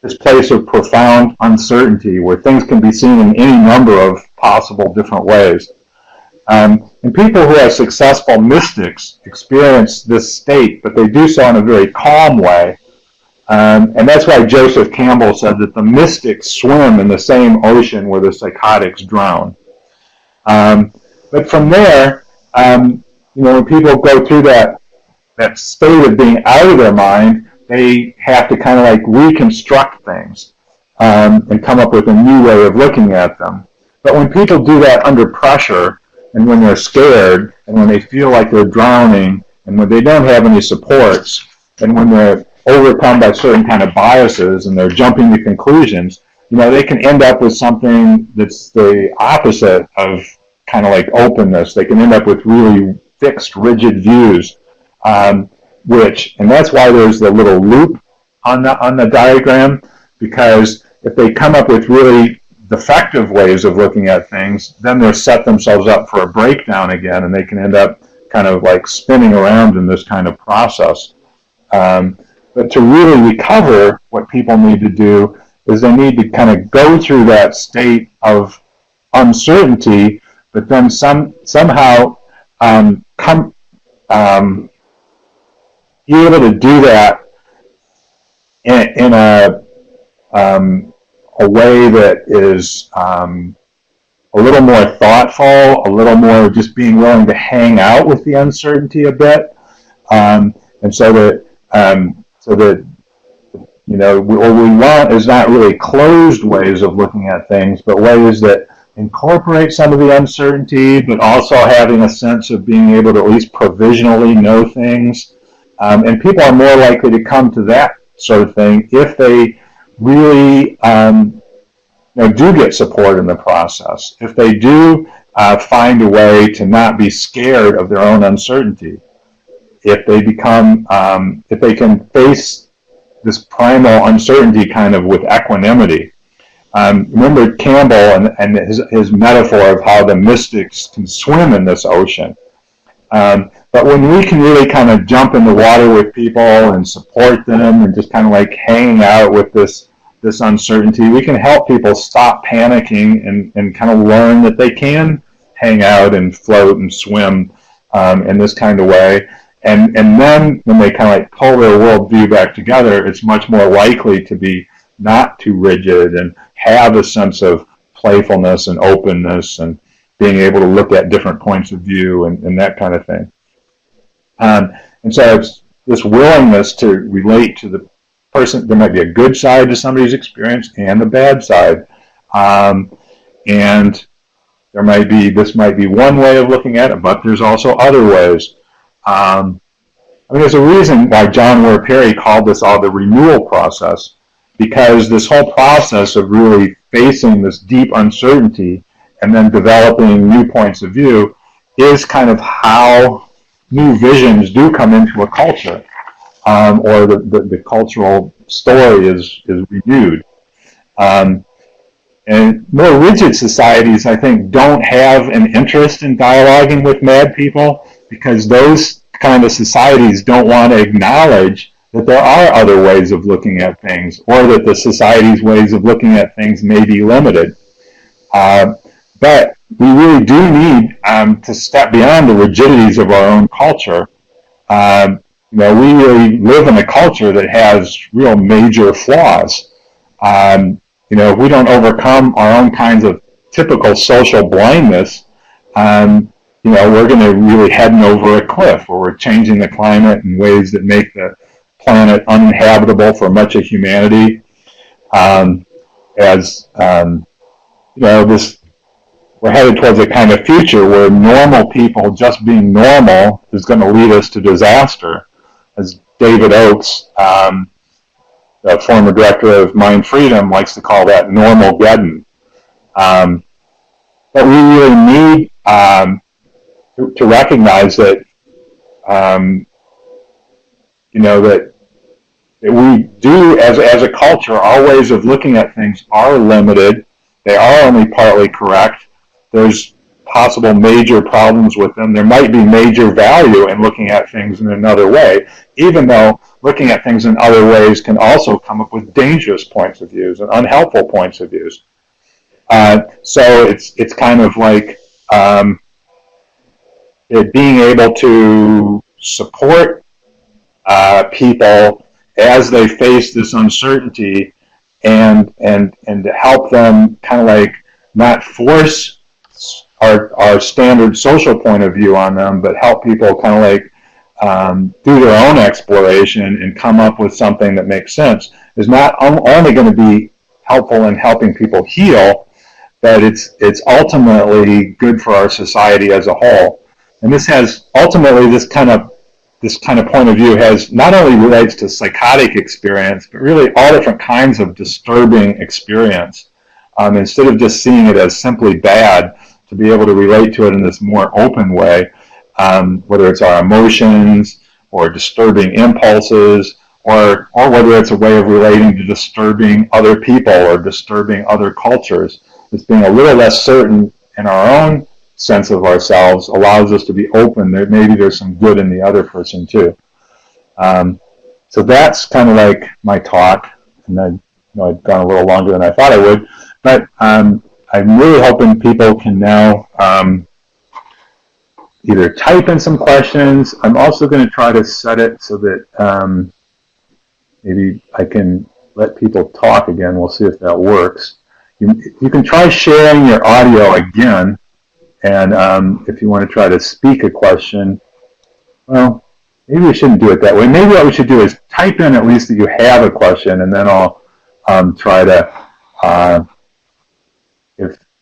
Speaker 1: this place of profound uncertainty where things can be seen in any number of possible different ways. And people who are successful mystics experience this state, but they do so in a very calm way. And that's why Joseph Campbell said that the mystics swim in the same ocean where the psychotics drown. But from there, when people go through that state of being out of their mind, they have to kind of like reconstruct things and come up with a new way of looking at them. But when people do that under pressure, and when they're scared, and when they feel like they're drowning, and when they don't have any supports, and when they're overcome by certain kind of biases and they're jumping to conclusions, they can end up with something that's the opposite of kind of like openness. They can end up with really fixed, rigid views, and that's why there's the little loop on the diagram, because if they come up with really defective ways of looking at things, then they'll set themselves up for a breakdown again, and they can end up kind of like spinning around in this kind of process. But to really recover, what people need to do is they need to kind of go through that state of uncertainty, but then somehow be able to do that in a way that is a little more thoughtful, a little more just being willing to hang out with the uncertainty a bit, and so that what we want is not really closed ways of looking at things, but ways that incorporate some of the uncertainty, but also having a sense of being able to at least provisionally know things. And people are more likely to come to that sort of thing if they really do get support in the process, if they do find a way to not be scared of their own uncertainty, if they if they can face this primal uncertainty kind of with equanimity. Remember Campbell and his metaphor of how the mystics can swim in this ocean. But when we can really kind of jump in the water with people and support them and just kind of like hanging out with this uncertainty, we can help people stop panicking and kind of learn that they can hang out and float and swim in this kind of way. And then when they kind of like pull their worldview back together, it's much more likely to be not too rigid and have a sense of playfulness and openness and being able to look at different points of view and that kind of thing. And so it's this willingness to relate to the person. There might be a good side to somebody's experience and the bad side. And this might be one way of looking at it, but there's also other ways. There's a reason why John Moore Perry called this all the renewal process, because this whole process of really facing this deep uncertainty and then developing new points of view is kind of how new visions do come into a culture, or the cultural story is renewed. And more rigid societies, I think, don't have an interest in dialoguing with mad people, because those kind of societies don't want to acknowledge that there are other ways of looking at things, or that the society's ways of looking at things may be limited. But we really do need to step beyond the rigidities of our own culture. We really live in a culture that has real major flaws. If we don't overcome our own kinds of typical social blindness, we're going to really heading over a cliff, where we're changing the climate in ways that make the planet uninhabitable for much of humanity. We're headed towards a kind of future where normal people just being normal is going to lead us to disaster. As David Oakes, the former director of Mind Freedom, likes to call that normal-geddon. But we really need to recognize that, that we do, as a culture, our ways of looking at things are limited. They are only partly correct. There's possible major problems with them. There might be major value in looking at things in another way, even though looking at things in other ways can also come up with dangerous points of views and unhelpful points of views. So it's kind of like being able to support people as they face this uncertainty, and to help them kind of like not force our standard social point of view on them, but help people kind of like do their own exploration and come up with something that makes sense, is not only going to be helpful in helping people heal, but it's ultimately good for our society as a whole. And this has ultimately this kind of point of view has not only relates to psychotic experience, but really all different kinds of disturbing experience. Instead of just seeing it as simply bad, to be able to relate to it in this more open way, whether it's our emotions or disturbing impulses, or whether it's a way of relating to disturbing other people or disturbing other cultures. It's being a little less certain in our own sense of ourselves allows us to be open that maybe there's some good in the other person too. So that's kind of like my talk, and I've gone a little longer than I thought I would, but I'm really hoping people can now either type in some questions. I'm also going to try to set it so that maybe I can let people talk again. We'll see if that works. You can try sharing your audio again, and if you want to try to speak a question, well, maybe we shouldn't do it that way. Maybe what we should do is type in at least that you have a question, and then I'll try to,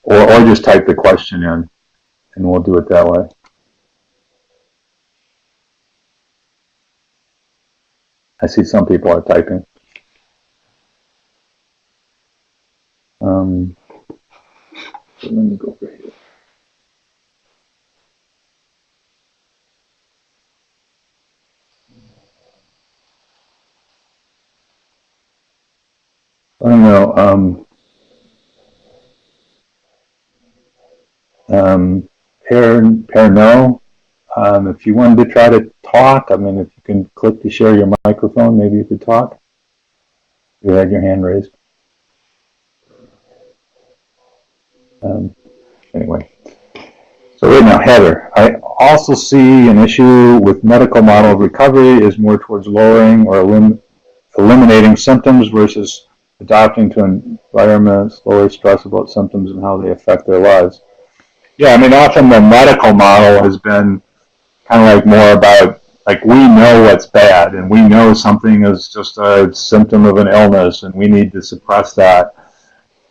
Speaker 1: or just type the question in, and we'll do it that way. I see some people are typing. So let me go over here. I don't know. Perno, if you wanted to try to talk, I mean, if you can click to share your microphone, maybe you could talk. You had your hand raised. Anyway, so right now, Heather, I also see an issue with medical model of recovery is more towards lowering or eliminating symptoms versus adapting to environments, lower stress about symptoms and how they affect their lives. Yeah, I mean, often the medical model has been kind of like more about, like, we know what's bad, and we know something is just a symptom of an illness, and we need to suppress that.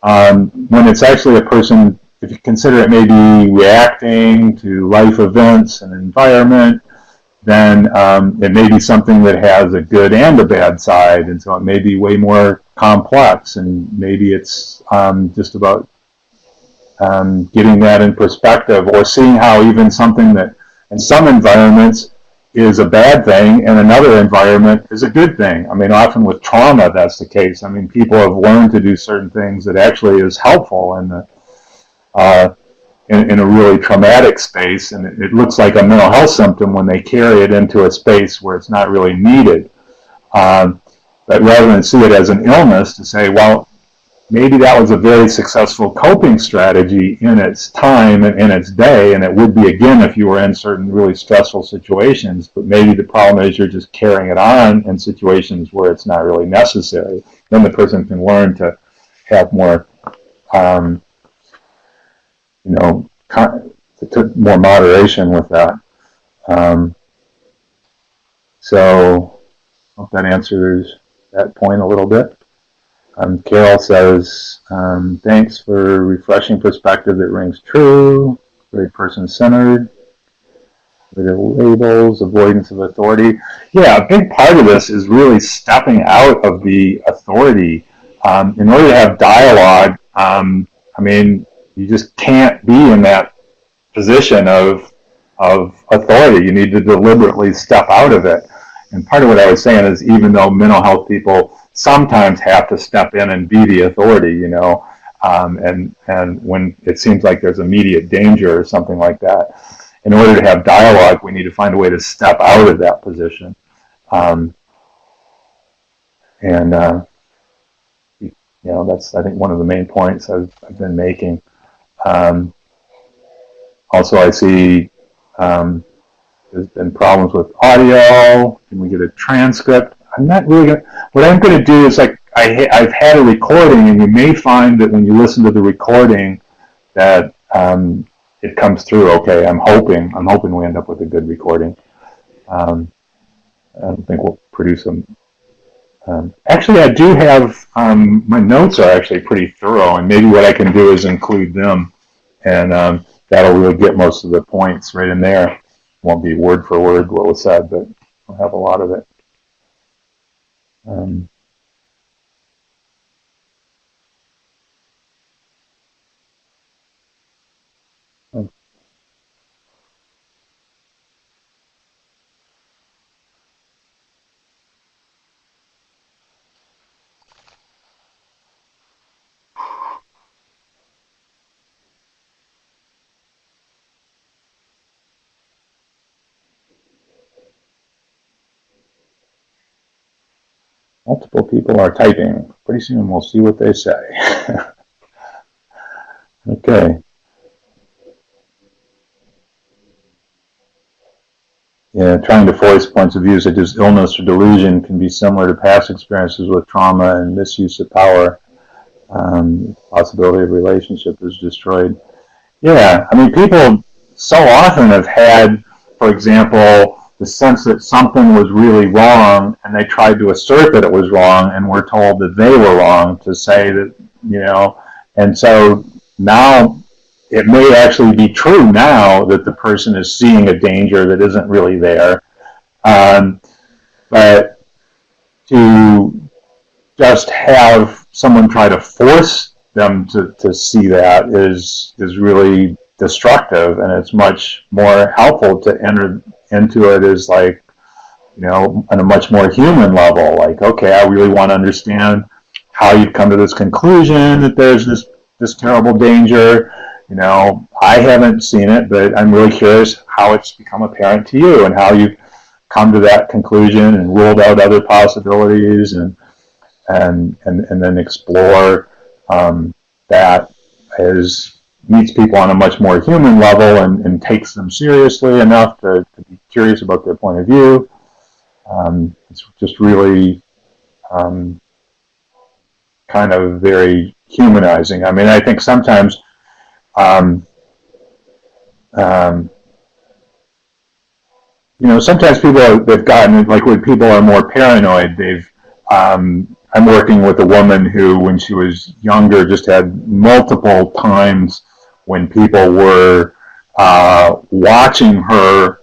Speaker 1: When it's actually a person, if you consider it maybe reacting to life events and environment, then it may be something that has a good and a bad side, and so it may be way more complex, and maybe it's just about getting that in perspective, or seeing how even something that in some environments is a bad thing and another environment is a good thing. I mean, often with trauma, that's the case. I mean, people have learned to do certain things that actually is helpful in a really traumatic space, and it looks like a mental health symptom when they carry it into a space where it's not really needed. But rather than see it as an illness, to say, well, maybe that was a very successful coping strategy in its time and in its day, and it would be again if you were in certain really stressful situations, but maybe the problem is you're just carrying it on in situations where it's not really necessary. Then the person can learn to have more, more moderation with that. So I hope that answers that point a little bit. Carol says, thanks for refreshing perspective that rings true, very person-centered, rid of labels, avoidance of authority. Yeah, a big part of this is really stepping out of the authority. In order to have dialogue, I mean, you just can't be in that position of authority. You need to deliberately step out of it. And part of what I was saying is, even though mental health people sometimes have to step in and be the authority, and when it seems like there's immediate danger or something like that, in order to have dialogue, we need to find a way to step out of that position. That's, I think, one of the main points I've been making. Also, I see there's been problems with audio. Can we get a transcript? I'm not really going to. What I'm going to do is, like, I've had a recording, and you may find that when you listen to the recording that it comes through okay. I'm hoping we end up with a good recording. I don't think we'll produce them. Actually, I do have, my notes are actually pretty thorough, and maybe what I can do is include them, and that'll really get most of the points right in there. Won't be word for word what was said, but I'll have a lot of it. Multiple people are typing. Pretty soon we'll see what they say. Okay. Yeah, trying to voice points of view such as illness or delusion can be similar to past experiences with trauma and misuse of power. Possibility of relationship is destroyed. Yeah, I mean, people so often have had, for example, the sense that something was really wrong, and they tried to assert that it was wrong, and were told that they were wrong to say that, and so now it may actually be true now that the person is seeing a danger that isn't really there. But to just have someone try to force them to see that is really destructive, and it's much more helpful to enter into it as, like, on a much more human level. Like, okay, I really want to understand how you've come to this conclusion that there's this terrible danger. I haven't seen it, but I'm really curious how it's become apparent to you and how you've come to that conclusion and ruled out other possibilities, and then explore that as meets people on a much more human level and takes them seriously enough to be curious about their point of view. It's just really kind of very humanizing. I mean, I think sometimes sometimes people have gotten, like, when people are more paranoid, I'm working with a woman who, when she was younger, just had multiple times when people were watching her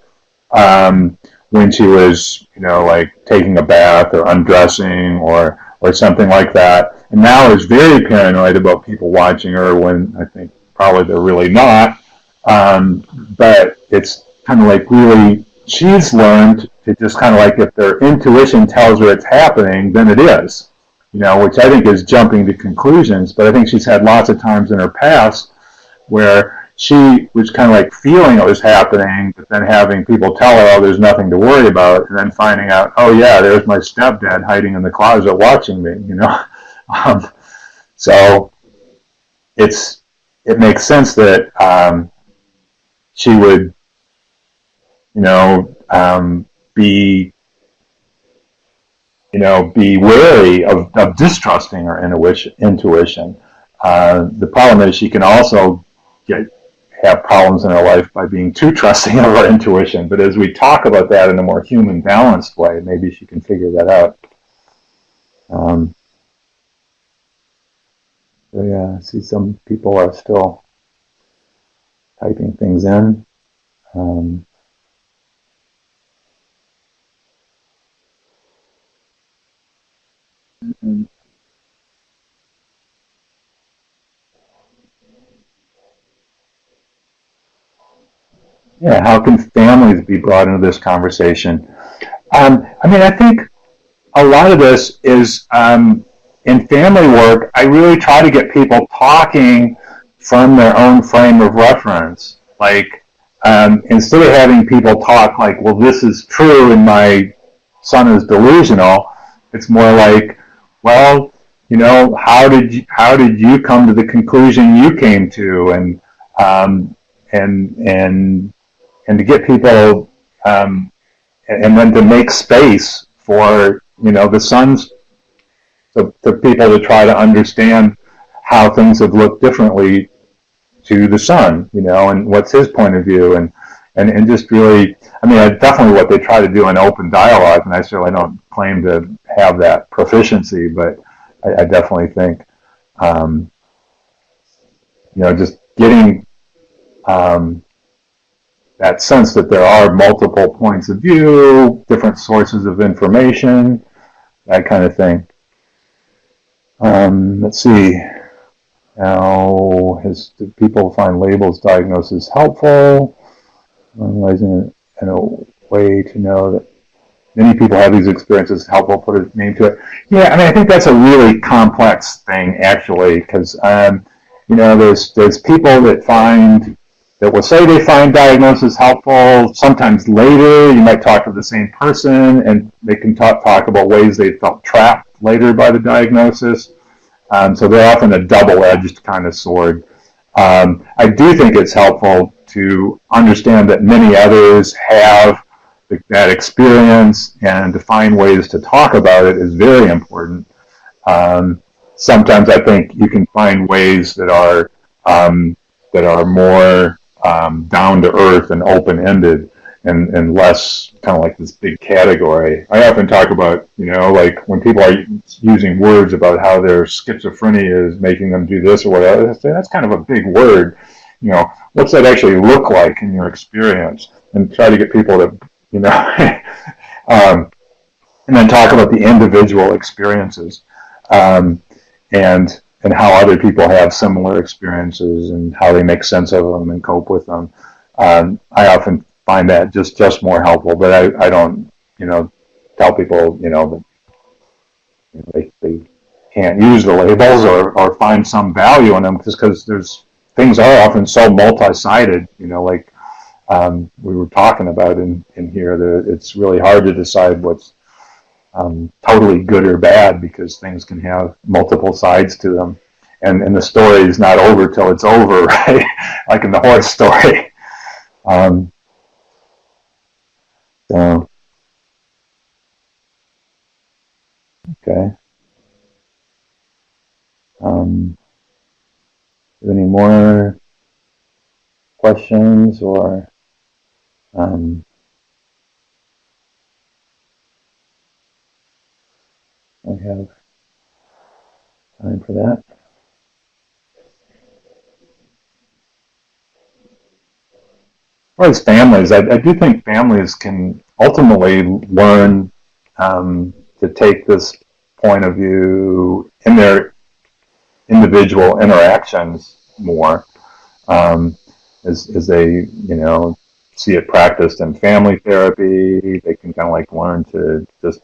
Speaker 1: when she was, like, taking a bath or undressing or something like that. And now is very paranoid about people watching her when I think probably they're really not. But it's kind of like really she's learned to just kind of like, if their intuition tells her it's happening, then it is, which I think is jumping to conclusions. But I think she's had lots of times in her past where she was kind of like feeling it was happening, but then having people tell her, oh, there's nothing to worry about, and then finding out, oh yeah, there's my stepdad hiding in the closet watching me, So it makes sense that she would, be wary of distrusting her intuition. The problem is she can also have problems in her life by being too trusting of her intuition. But as we talk about that in a more human, balanced way, maybe she can figure that out. So yeah, I see some people are still typing things in. Yeah, how can families be brought into this conversation? I think a lot of this is in family work. I really try to get people talking from their own frame of reference. Like, instead of having people talk like, well, this is true and my son is delusional, it's more like, well, how did you come to the conclusion you came to, and to get people, and then to make space for the sons, the people to try to understand how things have looked differently to the son, and what's his point of view, and just really, definitely what they try to do in open dialogue, and I certainly don't claim to have that proficiency, but I definitely think, just getting that sense that there are multiple points of view, different sources of information, that kind of thing. Let's see. Now, do people find labels diagnosis helpful? Analyzing it in a way to know that many people have these experiences, helpful, put a name to it. Yeah, I think that's a really complex thing, actually, because, there's people that will say they find diagnosis helpful. Sometimes later, you might talk to the same person, and they can talk about ways they felt trapped later by the diagnosis. So they're often a double-edged kind of sword. I do think it's helpful to understand that many others have that experience, and to find ways to talk about it is very important. Sometimes I think you can find ways that are more down to earth and open ended, and less kind of like this big category. I often talk about, like when people are using words about how their schizophrenia is making them do this or whatever, I say that's kind of a big word. What's that actually look like in your experience? And try to get people to, and then talk about the individual experiences, and how other people have similar experiences and how they make sense of them and cope with them. I often find that just more helpful, but I don't, tell people, that they can't use the labels or find some value in them, just because things are often so multi-sided, like we were talking about in here, that it's really hard to decide what's totally good or bad, because things can have multiple sides to them, and the story is not over till it's over, right? Like in the horse story. So, okay. Any more questions, or I have time for that. As far as families, I do think families can ultimately learn to take this point of view in their individual interactions more, as they, see it practiced in family therapy. They can kind of like learn to just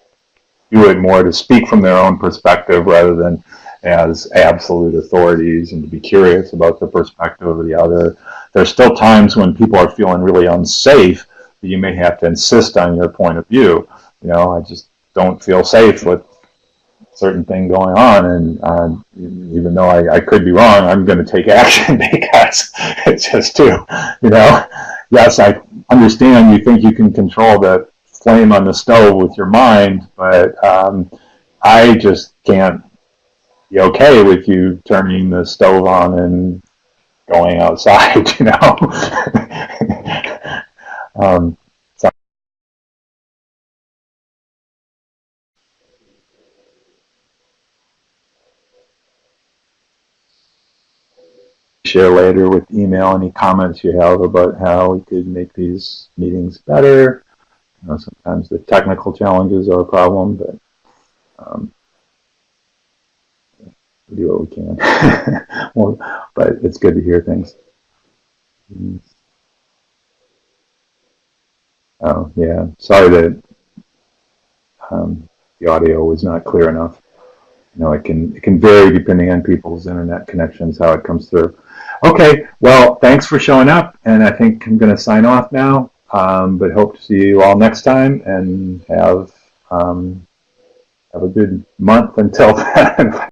Speaker 1: do it more to speak from their own perspective rather than as absolute authorities, and to be curious about the perspective of the other. There's still times when people are feeling really unsafe that you may have to insist on your point of view. You know, I just don't feel safe with certain thing going on, and even though I could be wrong, I'm going to take action because it's just too, you know, yes, I understand you think you can control the flame on the stove with your mind, but I just can't be okay with you turning the stove on and going outside, you know. So share later with email any comments you have about how we could make these meetings better. You know, sometimes the technical challenges are a problem, but we do what we can. Well, but it's good to hear things. Oh, yeah. Sorry that the audio was not clear enough. You know, it can vary depending on people's internet connections, how it comes through. Okay, well, thanks for showing up, and I think I'm going to sign off now, but hope to see you all next time, and have a good month until then.